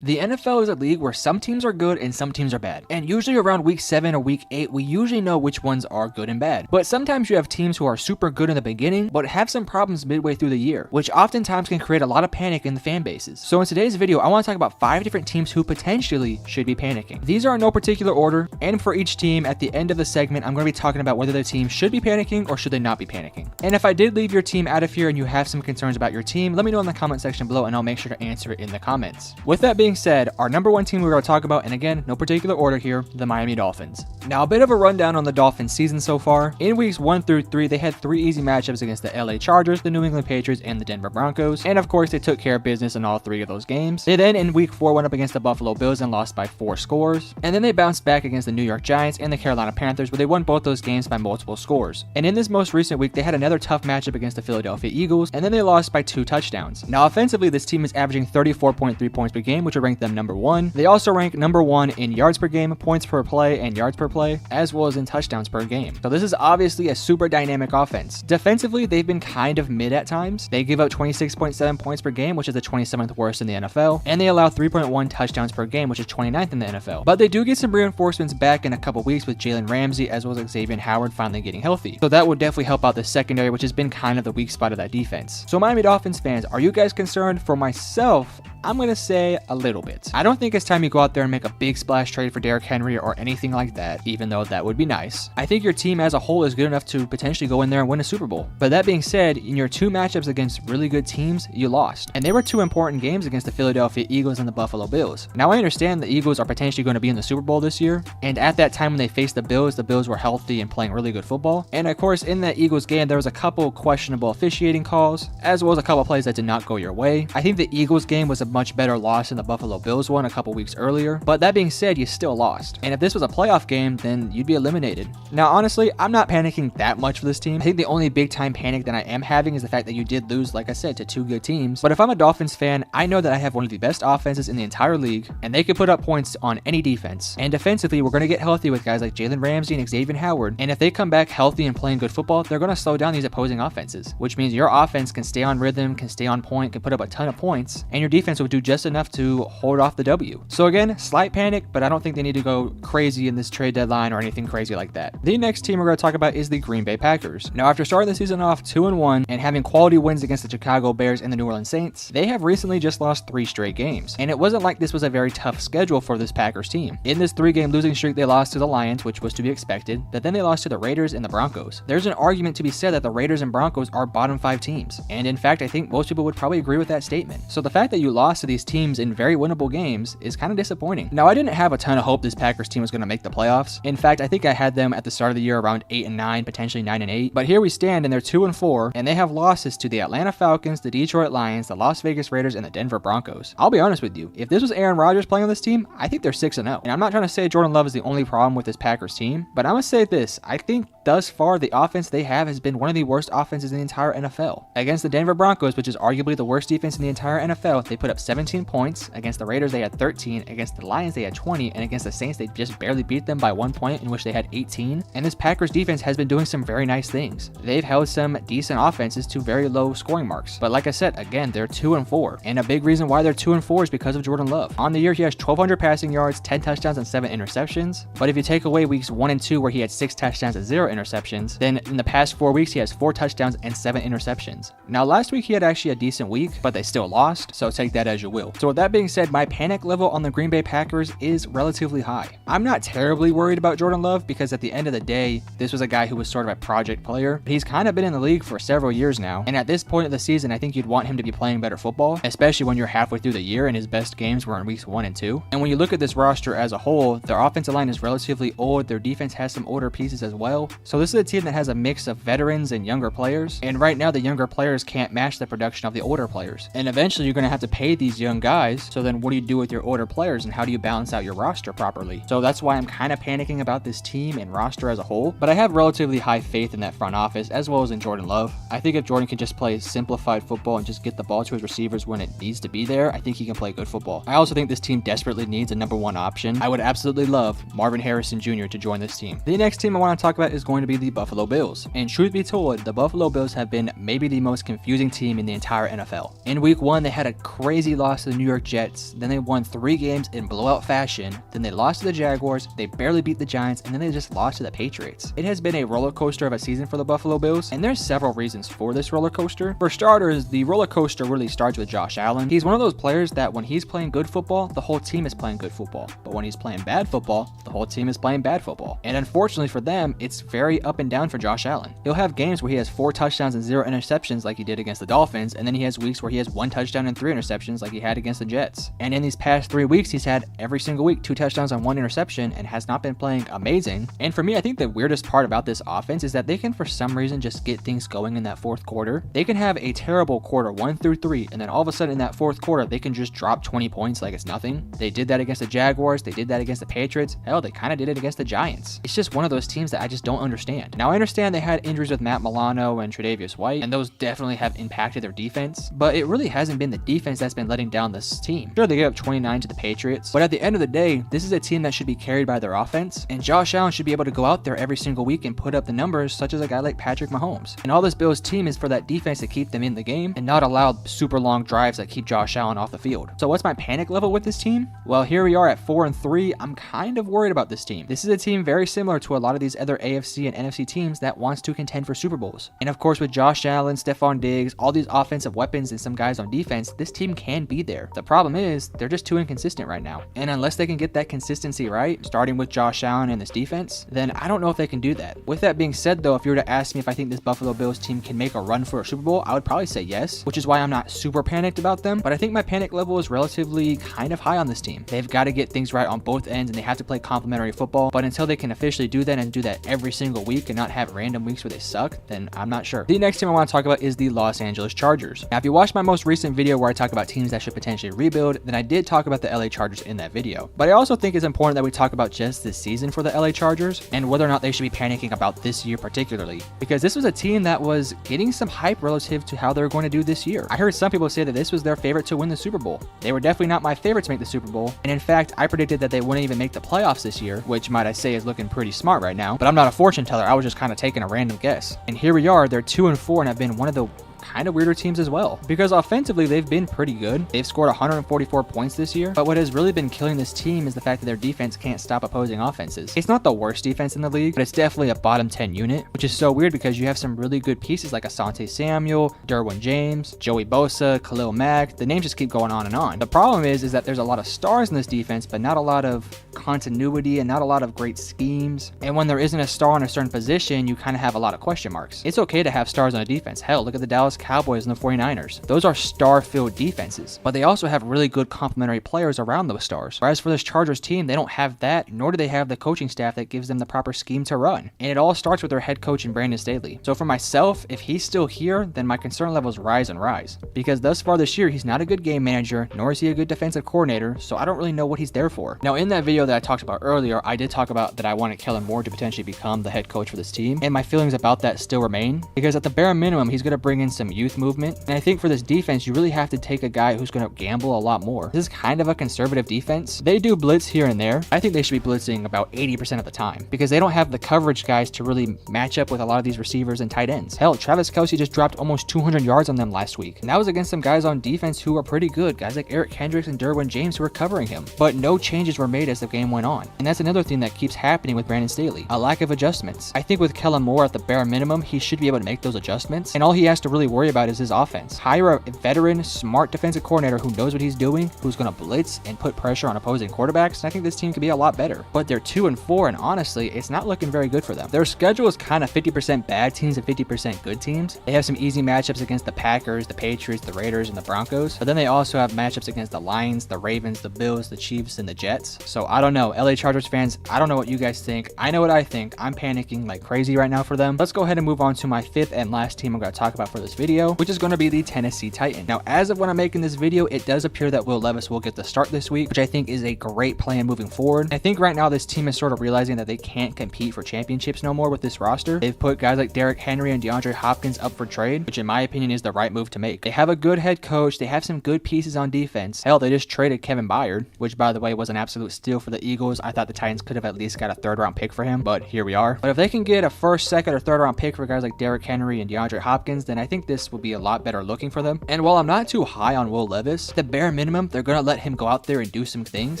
The NFL is a league where some teams are good and some teams are bad. And usually around week 7 or week 8, we usually know which ones are good and bad. But sometimes you have teams who are super good in the beginning, but have some problems midway through the year, which oftentimes can create a lot of panic in the fan bases. So in today's video, I want to talk about 5 different teams who potentially should be panicking. These are in no particular order, and for each team, at the end of the segment, I'm going to be talking about whether the team should be panicking or should they not be panicking. And if I did leave your team out of here and you have some concerns about your team, let me know in the comment section below and I'll make sure to answer it in the comments. With that being said, our number one team we're going to talk about, and again, no particular order here, the Miami Dolphins. Now, a bit of a rundown on the Dolphins season so far. In weeks 1 through 3, they had 3 easy matchups against the LA Chargers, the New England Patriots, and the Denver Broncos. And of course, they took care of business in all 3 of those games. They then, in week 4, went up against the Buffalo Bills and lost by 4 scores. And then they bounced back against the New York Giants and the Carolina Panthers, where they won both those games by multiple scores. And in this most recent week, they had another tough matchup against the Philadelphia Eagles, and then they lost by 2 touchdowns. Now, offensively, this team is averaging 34.3 points per game, which would rank them number 1. They also rank number 1 in yards per game, points per play, and yards per play, as well as in touchdowns per game. So this is obviously a super dynamic offense. Defensively, they've been kind of mid at times. They give up 26.7 points per game, which is the 27th worst in the NFL, and they allow 3.1 touchdowns per game, which is 29th in the NFL. But they do get some reinforcements back in a couple weeks with Jalen Ramsey as well as Xavier Howard finally getting healthy. So that will definitely help out the secondary, which has been kind of the weak spot of that defense. So Miami Dolphins fans, are you guys concerned? For myself, I'm going to say a little bit. I don't think it's time you go out there and make a big splash trade for Derrick Henry or anything like that, even though that would be nice. I think your team as a whole is good enough to potentially go in there and win a Super Bowl. But that being said, in your 2 matchups against really good teams, you lost. And they were 2 important games against the Philadelphia Eagles and the Buffalo Bills. Now, I understand the Eagles are potentially going to be in the Super Bowl this year. And at that time when they faced the Bills were healthy and playing really good football. And of course, in that Eagles game, there was a couple questionable officiating calls, as well as a couple plays that did not go your way. I think the Eagles game was a much better loss than the Buffalo Bills one a couple weeks earlier, but that being said, you still lost. And if this was a playoff game, then you'd be eliminated. Now, honestly, I'm not panicking that much for this team. I think the only big time panic that I am having is the fact that you did lose, like I said, to 2 good teams. But if I'm a Dolphins fan, I know that I have one of the best offenses in the entire league, and they can put up points on any defense. And defensively, we're going to get healthy with guys like Jalen Ramsey and Xavier Howard. And if they come back healthy and playing good football, they're going to slow down these opposing offenses, which means your offense can stay on rhythm, can stay on point, can put up a ton of points, and your defense will do just enough to hold off the W. So again, slight panic, but I don't think they need to go crazy in this trade deadline or anything crazy like that. The next team we're going to talk about is the Green Bay Packers. Now, after starting the season off 2-1 and having quality wins against the Chicago Bears and the New Orleans Saints, they have recently just lost 3 straight games. And it wasn't like this was a very tough schedule for this Packers team. In this 3-game losing streak, they lost to the Lions, which was to be expected, but then they lost to the Raiders and the Broncos. There's an argument to be said that the Raiders and Broncos are bottom 5 teams. And in fact, I think most people would probably agree with that statement. So the fact that you lost to these teams in very winnable games is kind of disappointing. Now, I didn't have a ton of hope this Packers team was going to make the playoffs. In fact, I think I had them at the start of the year around 8-9, potentially 9-8. But here we stand, and they're 2-4, and they have losses to the Atlanta Falcons, the Detroit Lions, the Las Vegas Raiders, and the Denver Broncos. I'll be honest with you, if this was Aaron Rodgers playing on this team, I think they're 6-0. And I'm not trying to say Jordan Love is the only problem with this Packers team, but I'm going to say this. I think thus far, the offense they have has been one of the worst offenses in the entire NFL. Against the Denver Broncos, which is arguably the worst defense in the entire NFL, they put up 17 points. Against the Raiders, they had 13. Against the Lions, they had 20. And against the Saints, they just barely beat them by 1 point, in which they had 18. And this Packers defense has been doing some very nice things. They've held some decent offenses to very low scoring marks. But like I said, again, they're 2-4. And a big reason why they're 2-4 is because of Jordan Love. On the year, he has 1,200 passing yards, 10 touchdowns, and 7 interceptions. But if you take away weeks 1 and 2, where he had 6 touchdowns and 0 interceptions, then in the past 4 weeks, he has 4 touchdowns and 7 interceptions. Now, last week, he had actually a decent week, but they still lost, so take that as you will. So with that being said, my panic level on the Green Bay Packers is relatively high. I'm not terribly worried about Jordan Love because at the end of the day, this was a guy who was sort of a project player. He's kind of been in the league for several years now, and at this point of the season, I think you'd want him to be playing better football, especially when you're halfway through the year and his best games were in weeks 1 and 2. And when you look at this roster as a whole, their offensive line is relatively old, their defense has some older pieces as well. So this is a team that has a mix of veterans and younger players, and right now the younger players can't match the production of the older players. And eventually you're going to have to pay these young guys, so then what do you do with your older players and how do you balance out your roster properly? So that's why I'm kind of panicking about this team and roster as a whole, but I have relatively high faith in that front office as well as in Jordan Love. I think if Jordan can just play simplified football and just get the ball to his receivers when it needs to be there, I think he can play good football. I also think this team desperately needs a number 1 option. I would absolutely love Marvin Harrison Jr. to join this team. The next team I want to talk about is going to be the Buffalo Bills. And truth be told, the Buffalo Bills have been maybe the most confusing team in the entire NFL. In week 1, they had a crazy loss to the New York Jets, then they won 3 games in blowout fashion, then they lost to the Jaguars, they barely beat the Giants, and then they just lost to the Patriots. It has been a roller coaster of a season for the Buffalo Bills, and there's several reasons for this roller coaster. For starters, the roller coaster really starts with Josh Allen. He's one of those players that when he's playing good football, the whole team is playing good football. But when he's playing bad football, the whole team is playing bad football. And unfortunately for them, it's very up and down for Josh Allen. He'll have games where he has 4 touchdowns and 0 interceptions like he did against the Dolphins, and then he has weeks where he has 1 touchdown and 3 interceptions like he had against the Jets. And in these past 3 weeks, he's had every single week 2 touchdowns and 1 interception and has not been playing amazing. And for me, I think the weirdest part about this offense is that they can for some reason just get things going in that fourth quarter. They can have a terrible quarter 1 through 3, and then all of a sudden in that fourth quarter, they can just drop 20 points like it's nothing. They did that against the Jaguars, they did that against the Patriots, hell, they kind of did it against the Giants. It's just one of those teams that I just don't understand. Now, I understand they had injuries with Matt Milano and Tre'Davious White, and those definitely have impacted their defense, but it really hasn't been the defense that's been letting down this team. Sure, they gave up 29 to the Patriots, but at the end of the day, this is a team that should be carried by their offense, and Josh Allen should be able to go out there every single week and put up the numbers such as a guy like Patrick Mahomes. And all this Bills team is for that defense to keep them in the game and not allow super long drives that keep Josh Allen off the field. So what's my panic level with this team? Well, here we are at 4-3. I'm kind of worried about this team. This is a team very similar to a lot of these other AFC and NFC teams that wants to contend for Super Bowls. And of course, with Josh Allen, Stephon Diggs, all these offensive weapons and some guys on defense, this team can be there. The problem is they're just too inconsistent right now. And unless they can get that consistency right, starting with Josh Allen and this defense, then I don't know if they can do that. With that being said though, if you were to ask me if I think this Buffalo Bills team can make a run for a Super Bowl, I would probably say yes, which is why I'm not super panicked about them. But I think my panic level is relatively kind of high on this team. They've got to get things right on both ends and they have to play complementary football. But until they can officially do that and do that every single week and not have random weeks where they suck, then I'm not sure. The next team I want to talk about is the Los Angeles Chargers. Now, if you watched my most recent video where I talk about teams that should potentially rebuild, then I did talk about the LA Chargers in that video. But I also think it's important that we talk about just this season for the LA Chargers and whether or not they should be panicking about this year particularly, because this was a team that was getting some hype relative to how they're going to do this year. I heard some people say that this was their favorite to win the Super Bowl. They were definitely not my favorite to make the Super Bowl, and in fact, I predicted that they wouldn't even make the playoffs this year, which might I say is looking pretty smart right now, but I'm not a fortune teller. I was just kind of taking a random guess. And here we are, they're 2-4 and have been one of the kind of weirder teams as well, because offensively they've been pretty good. They've scored 144 points this year, but what has really been killing this team is the fact that their defense can't stop opposing offenses. It's not the worst defense in the league, but it's definitely a bottom 10 unit, which is so weird because you have some really good pieces like Asante Samuel, Derwin James, Joey Bosa, Khalil Mack. The names just keep going on and on. The problem is that there's a lot of stars in this defense, but not a lot of continuity and not a lot of great schemes. And when there isn't a star in a certain position, you kind of have a lot of question marks. It's okay to have stars on a defense. Hell, look at the Dallas Cowboys and the 49ers. Those are star-filled defenses, but they also have really good complementary players around those stars. Whereas for this Chargers team, they don't have that, nor do they have the coaching staff that gives them the proper scheme to run. And it all starts with their head coach in Brandon Staley. So for myself, if he's still here, then my concern levels rise and rise. Because thus far this year, he's not a good game manager, nor is he a good defensive coordinator, so I don't really know what he's there for. Now, in that video that I talked about earlier, I did talk about that I wanted Kellen Moore to potentially become the head coach for this team, and my feelings about that still remain, because at the bare minimum, he's going to bring in some youth movement, and I think for this defense, you really have to take a guy who's going to gamble a lot more. This is kind of a conservative defense. They do blitz here and there. I think they should be blitzing about 80% of the time, because they don't have the coverage guys to really match up with a lot of these receivers and tight ends. Hell, Travis Kelce just dropped almost 200 yards on them last week, and that was against some guys on defense who are pretty good, guys like Eric Kendricks and Derwin James who were covering him, but no changes were made as the game went on. And that's another thing that keeps happening with Brandon Staley, a lack of adjustments. I think with Kellen Moore at the bare minimum, he should be able to make those adjustments, and all he has to really worry about is his offense. Hire a veteran, smart defensive coordinator who knows what he's doing, who's going to blitz and put pressure on opposing quarterbacks, and I think this team could be a lot better. But they're 2-4, and honestly, it's not looking very good for them. Their schedule is kind of 50% bad teams and 50% good teams. They have some easy matchups against the Packers, the Patriots, the Raiders, and the Broncos, but then they also have matchups against the Lions, the Ravens, the Bills, the Chiefs, and the Jets. So I don't know. LA Chargers fans, I don't know what you guys think. I know what I think. I'm panicking like crazy right now for them. Let's go ahead and move on to my fifth and last team I'm going to talk about for this video, which is going to be the Tennessee Titans. Now, as of when I'm making this video, it does appear that Will Levis will get the start this week, which I think is a great plan moving forward. I think right now this team is sort of realizing that they can't compete for championships no more with this roster. They've put guys like Derrick Henry and DeAndre Hopkins up for trade, which in my opinion is the right move to make. They have a good head coach. They have some good pieces on defense. Hell, they just traded Kevin Byard, which by the way was an absolute steal for the Eagles. I thought the Titans could have at least got a third-round pick for him, but here we are. But if they can get a first, second, or third-round pick for guys like Derrick Henry and DeAndre Hopkins, then I think this will be a lot better looking for them. And while I'm not too high on Will Levis, the bare minimum, they're going to let him go out there and do some things.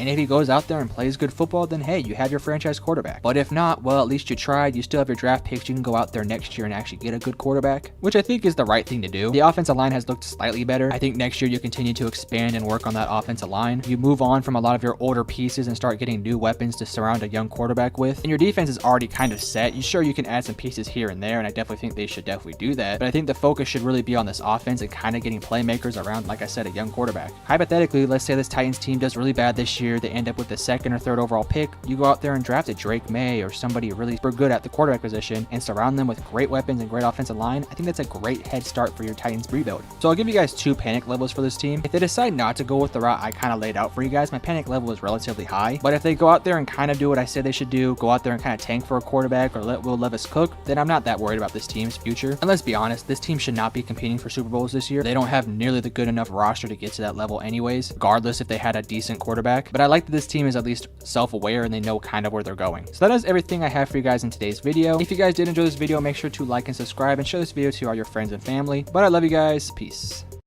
And if he goes out there and plays good football, then hey, you have your franchise quarterback. But if not, well, at least you tried. You still have your draft picks. You can go out there next year and actually get a good quarterback, which I think is the right thing to do. The offensive line has looked slightly better. I think next year you continue to expand and work on that offensive line. You move on from a lot of your older pieces and start getting new weapons to surround a young quarterback with. And your defense is already kind of set. You can add some pieces here and there, and I definitely think they should definitely do that. But I think the focus should really be on this offense and kind of getting playmakers around, like I said, a young quarterback. Hypothetically, let's say this Titans team does really bad this year. They end up with the second or third overall pick. You go out there and draft a Drake May or somebody really super good at the quarterback position and surround them with great weapons and great offensive line. I think that's a great head start for your Titans rebuild. So I'll give you guys 2 panic levels for this team. If they decide not to go with the route I kind of laid out for you guys, my panic level is relatively high. But if they go out there and kind of do what I said they should do, go out there and kind of tank for a quarterback or let Will Levis cook, then I'm not that worried about this team's future. And let's be honest, this team should not be competing for Super Bowls this year. They don't have nearly the good enough roster to get to that level anyways, regardless if they had a decent quarterback. But I like that this team is at least self-aware and they know kind of where they're going. So that is everything I have for you guys in today's video. If you guys did enjoy this video, make sure to like and subscribe and share this video to all your friends and family. But I love you guys. Peace.